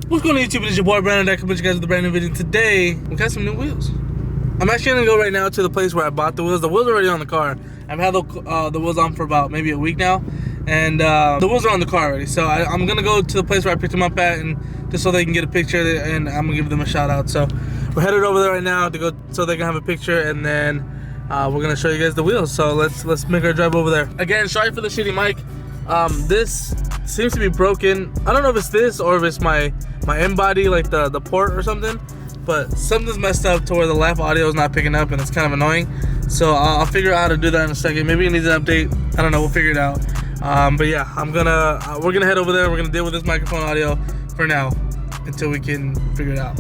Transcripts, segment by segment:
What's going on YouTube? It's your boy Brandon. I come with you guys with a brand new video. Today, we got some new wheels. I'm actually gonna go right now to the place where I bought the wheels. The wheels are already on the car. I've had the wheels on for about maybe a week now, and the wheels are on the car already. So I'm gonna go to the place where I picked them up at, and just so they can get a picture, and I'm gonna give them a shout out. So we're headed over there right now to go so they can have a picture, and then we're gonna show you guys the wheels. So let's make our drive over there. Again, sorry for the shitty mic. This seems to be broken. I don't know if it's this or if it's my in body, like the port or something, but something's messed up to where the live audio is not picking up, and it's kind of annoying. So I'll figure out how to do that in a second. Maybe it needs an update. I don't know. We'll figure it out. But yeah, we're gonna head over there. We're gonna deal with this microphone audio for now until we can figure it out.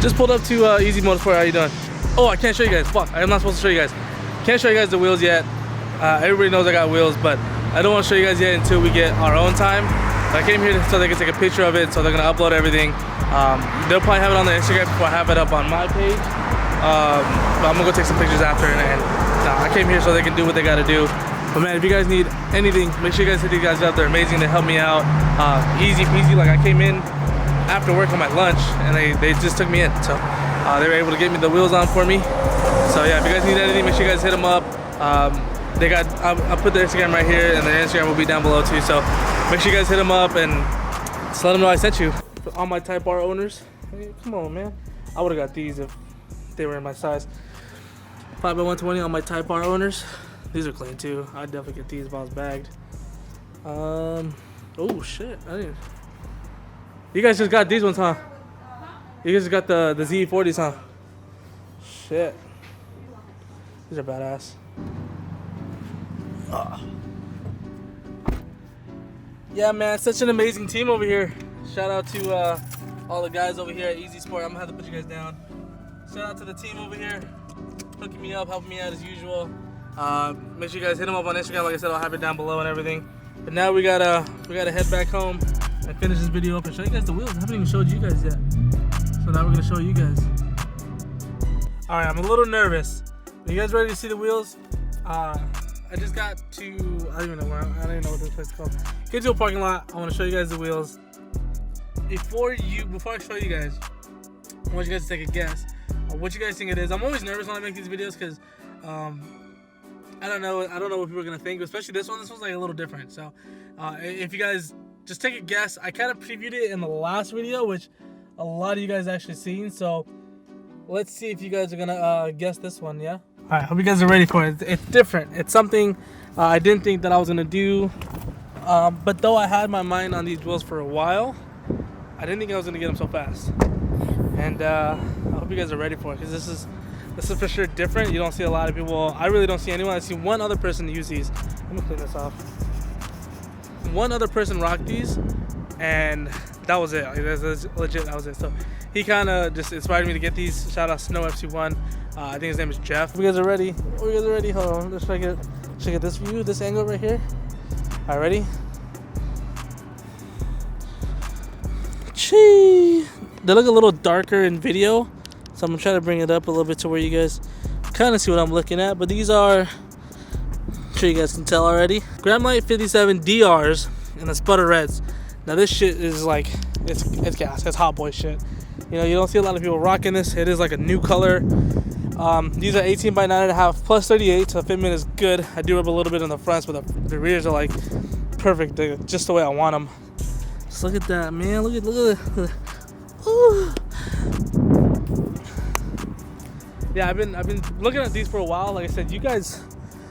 Just pulled up to Easy Motorsport. How you doing? Oh, I can't show you guys. Fuck, I'm not supposed to show you guys. Can't show you guys the wheels yet. Everybody knows I got wheels, but I don't want to show you guys yet until we get our own time. I came here so they can take a picture of it, so they're gonna upload everything. They'll probably have it on their Instagram before I have it up on my page. But I'm gonna go take some pictures after, and I came here so they can do what they gotta do. But man, if you guys need anything, make sure you guys hit these guys up. They're amazing. They help me out. Easy peasy. Like, I came in after work on my lunch, and they just took me in. So they were able to get me the wheels on for me. So yeah, if you guys need anything, make sure you guys hit them up. I'll put their Instagram right here, and their Instagram will be down below too. So make sure you guys hit them up and just let them know I sent you. For all my Type R owners, hey, come on, man. I would have got these if they were in my size. 5x120 on my Type R owners. These are clean too. I'd definitely get these if I was bagged. Oh shit! You guys just got these ones, huh? You guys just got the Z40s, huh? Shit. These are badass. Yeah, man, such an amazing team over here. Shout out to all the guys over here at Easy Sport. I'm gonna have to put you guys down. Shout out to the team over here, hooking me up, helping me out as usual. Make sure you guys hit them up on Instagram. Like I said, I'll have it down below and everything. But now we gotta head back home and finish this video up and show you guys the wheels. I haven't even showed you guys yet. So now we're gonna show you guys. All right, I'm a little nervous. Are you guys ready to see the wheels? I just got to, I don't even know what this place is called. Get to a parking lot. I want to show you guys the wheels. Before I show you guys, I want you guys to take a guess on what you guys think it is. I'm always nervous when I make these videos because I don't know what people are gonna think, especially this one. This one's like a little different. So if you guys just take a guess, I kind of previewed it in the last video, which a lot of you guys actually seen. So let's see if you guys are gonna guess this one. Yeah. All right, hope you guys are ready for it. It's different. It's something I didn't think that I was gonna do, but though I had my mind on these wheels for a while, I didn't think I was gonna get them so fast. And I hope you guys are ready for it, because this is for sure different. You don't see a lot of people. I really don't see anyone. I see one other person use these. Let me clean this off. One other person rocked these, and that was it. That's legit. That was it. So he kind of just inspired me to get these. Shout out Snow FC1. I think his name is Jeff. You guys are ready? Oh, you guys are ready? Hold on. Let's check it this view, this angle right here. All right, ready? Chee! They look a little darker in video, so I'm gonna try to bring it up a little bit to where you guys kind of see what I'm looking at. But these are, I'm sure you guys can tell already, Gramlite 57 DRs and the Sputter Reds. Now this shit is like, it's gas. It's hot boy shit. You know, you don't see a lot of people rocking this. It is like a new color. These are 18 by 9.5 plus 38, so the fitment is good. I do rub a little bit on the fronts, but the rears are like perfect. They're just the way I want them. Just look at that, man. Look at it. Ooh. Yeah, I've been looking at these for a while. Like I said, you guys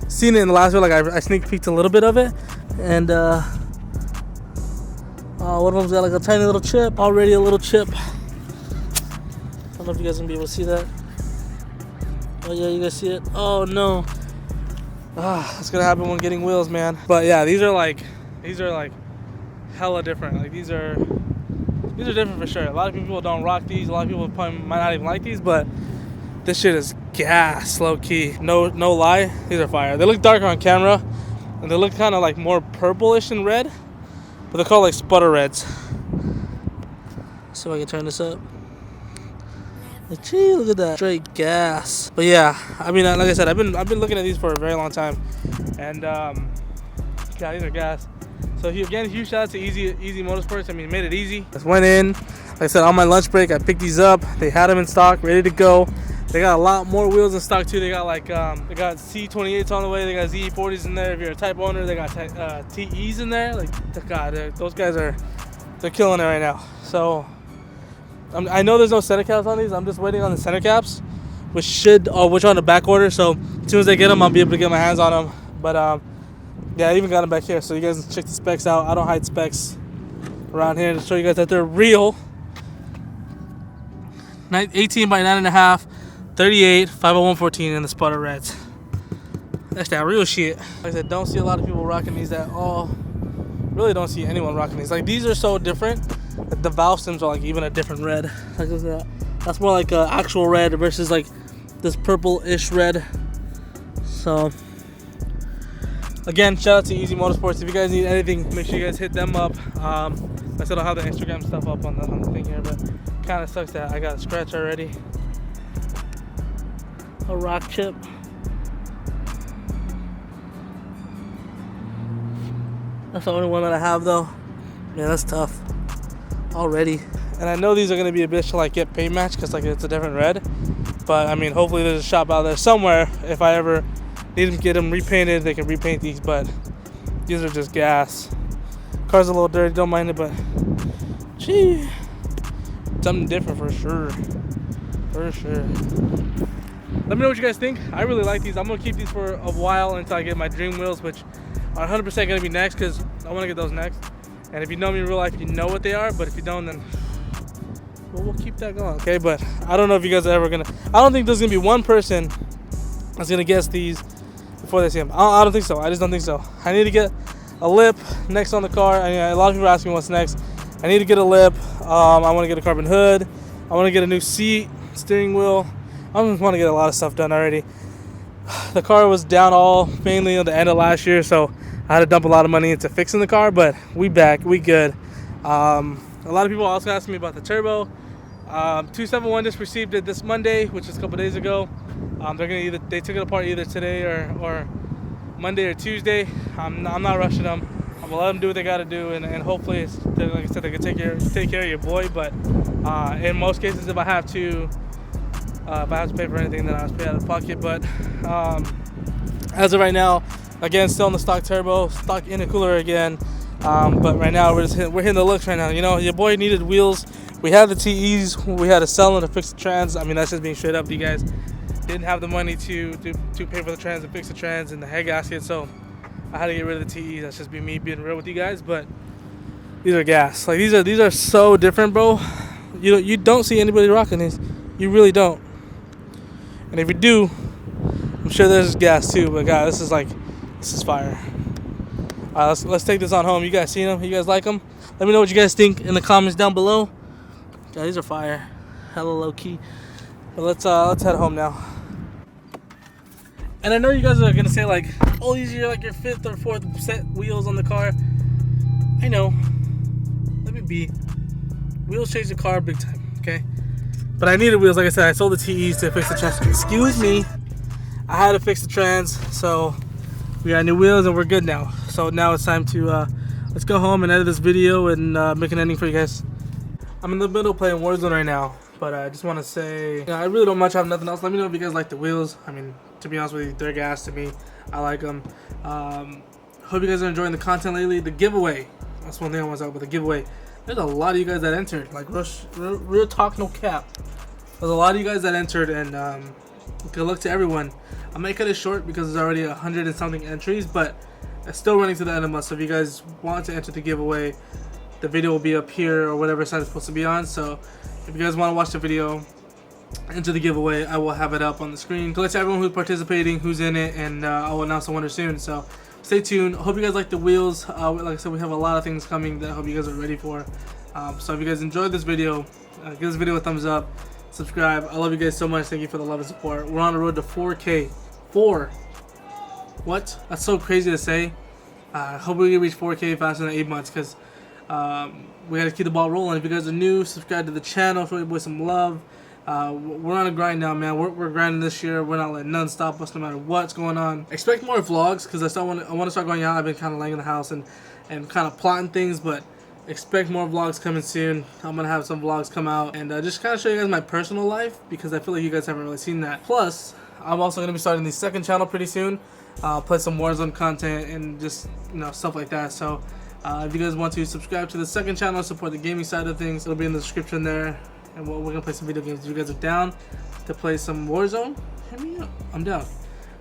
seen it in the last video. Like I sneak peeked a little bit of it, and one of them's got like a tiny little chip. Already a little chip. I don't know if you guys can be able to see that. Oh yeah, you guys see it? Oh no. That's gonna happen when getting wheels, man. But yeah, these are like hella different. Like these are different for sure. A lot of people don't rock these. A lot of people probably might not even like these, but this shit is gas, low key. No lie, these are fire. They look darker on camera, and they look kind of like more purplish and red, but they're called like Sputter Reds. So I can turn this up. Like, gee, look at that, straight gas. But yeah, I mean, like I said, I've been looking at these for a very long time, and yeah, these are gas. So again, huge shout out to Easy Motorsports. I mean, made it easy. Just went in, Like I said, on my lunch break, I picked these up. They had them in stock, ready to go. They got a lot more wheels in stock too. They got like they got C28s on the way. They got ZE40s in there. If you're a Type owner, they got TEs in there. Like, God, those guys they're killing it right now. So I know there's no center caps on these. I'm just waiting on the center caps, which are on the back order. So as soon as I get them, I'll be able to get my hands on them. But yeah, I even got them back here, so you guys can check the specs out. I don't hide specs around here to show you guys that they're real. 18 by 9.5, 38, 50114 in the sputter reds. That's that real shit. Like I said, don't see a lot of people rocking these at all. Really don't see anyone rocking these. Like, these are so different. The valve stems are like even a different red. Like, that's more like an actual red versus like this purple-ish red. So again, shout out to Easy Motorsports. If you guys need anything, make sure you guys hit them up. I said I'll have the Instagram stuff up on the thing here, but kind of sucks that I got a scratch already. A rock chip. That's the only one that I have though. Yeah, that's tough already. And I know these are gonna be a bitch to like get paint match because like it's a different red. But I mean, hopefully there's a shop out there somewhere. If I ever need to get them repainted, they can repaint these. But these are just gas. Car's a little dirty, don't mind it, but gee, something different for sure. For sure. Let me know what you guys think. I really like these. I'm gonna keep these for a while until I get my dream wheels, which are 100% gonna be next because I want to get those next. And if you know me in real life, you know what they are. But if you don't, then we'll keep that going, okay? But I don't know if you guys are ever gonna. I don't think there's gonna be one person that's gonna guess these before they see them. I don't think so. I just don't think so. I need to get a lip next on the car. I mean, a lot of people are asking me what's next. I need to get a lip. I want to get a carbon hood. I want to get a new seat, steering wheel. I just want to get a lot of stuff done already. The car was down mainly at the end of last year, so I had to dump a lot of money into fixing the car, but we back, we good. A lot of people also asked me about the turbo. 271 just received it this Monday, which is a couple days ago. They took it apart either today or Monday or Tuesday. I'm not rushing them. I'm gonna let them do what they gotta do, and hopefully, like I said, they can take care of your boy. But in most cases, if I have to pay for anything, then I'll pay out of pocket. But as of right now, again, still in the stock turbo, stock intercooler again. But right now we're hitting the looks right now. You know, your boy needed wheels. We had the TEs. We had to sell them to fix the trans. I mean, that's just being straight up. You guys didn't have the money to pay for the trans and fix the trans and the head gasket, so I had to get rid of the TEs. That's just me being real with you guys. But these are gas. Like, these are so different, bro. You don't see anybody rocking these. You really don't. And if you do, I'm sure there's gas too. But God, this is fire. Let's take this on home. You guys seen them? You guys like them? Let me know what you guys think in the comments down below. God, these are fire. Hella low key. But let's head home now. And I know you guys are gonna say like, oh, these are like your 5th or 4th set wheels on the car. I know. Let me be. Wheels change the car big time, okay? But I needed wheels. Like I said, I sold the TEs to fix the trans. Excuse me. I had to fix the trans, so we got new wheels and we're good now. So now it's time to let's go home and edit this video and make an ending for you guys. I'm in the middle playing Warzone right now, but I just want to say, I really don't much have nothing else. Let me know if you guys like the wheels. I mean, to be honest with you, they're gas to me. I like them. Hope you guys are enjoying the content lately. The giveaway. That's one thing I want to talk about. The giveaway. There's a lot of you guys that entered. Like, real talk, no cap. There's a lot of you guys that entered, and good luck to everyone. I might cut it short because there's already 100 and something entries, but it's still running to the end of the month. So if you guys want to enter the giveaway, the video will be up here or whatever side it's supposed to be on. So if you guys want to watch the video, enter the giveaway, I will have it up on the screen. Good luck to everyone who's participating, who's in it, and I will announce the winner soon. So stay tuned. Hope you guys like the wheels. Like I said, we have a lot of things coming that I hope you guys are ready for. So if you guys enjoyed this video, give this video a thumbs up. Subscribe. I love you guys so much. Thank you for the love and support. We're on the road to 4K. What? That's so crazy to say. Hope we can reach 4K faster than 8 months, because we got to keep the ball rolling. If you guys are new, subscribe to the channel. Show your boy some love. We're on a grind now, man. We're grinding this year. We're not letting none stop us, no matter what's going on. Expect more vlogs, because I want to start going out. I've been kind of laying in the house and kind of plotting things, but expect more vlogs coming soon. I'm gonna have some vlogs come out and just kind of show you guys my personal life, because I feel like you guys haven't really seen that. Plus, I'm also gonna be starting the second channel pretty soon. Play some Warzone content and just, you know, stuff like that. So if you guys want to subscribe to the second channel, support the gaming side of things, it'll be in the description there. And we're gonna play some video games. If you guys are down to play some Warzone, hit me up. I'm down.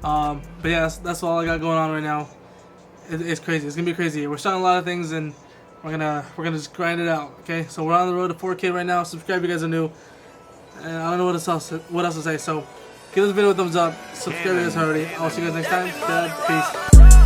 But yeah, that's all I got going on right now. It's crazy. It's gonna be crazy. We're starting a lot of things, and we're gonna just grind it out. Okay, so we're on the road to 4K right now. Subscribe if you guys are new. And I don't know what else to say. So give this video a thumbs up. Subscribe if you guys already. I'll see you guys next time. Peace.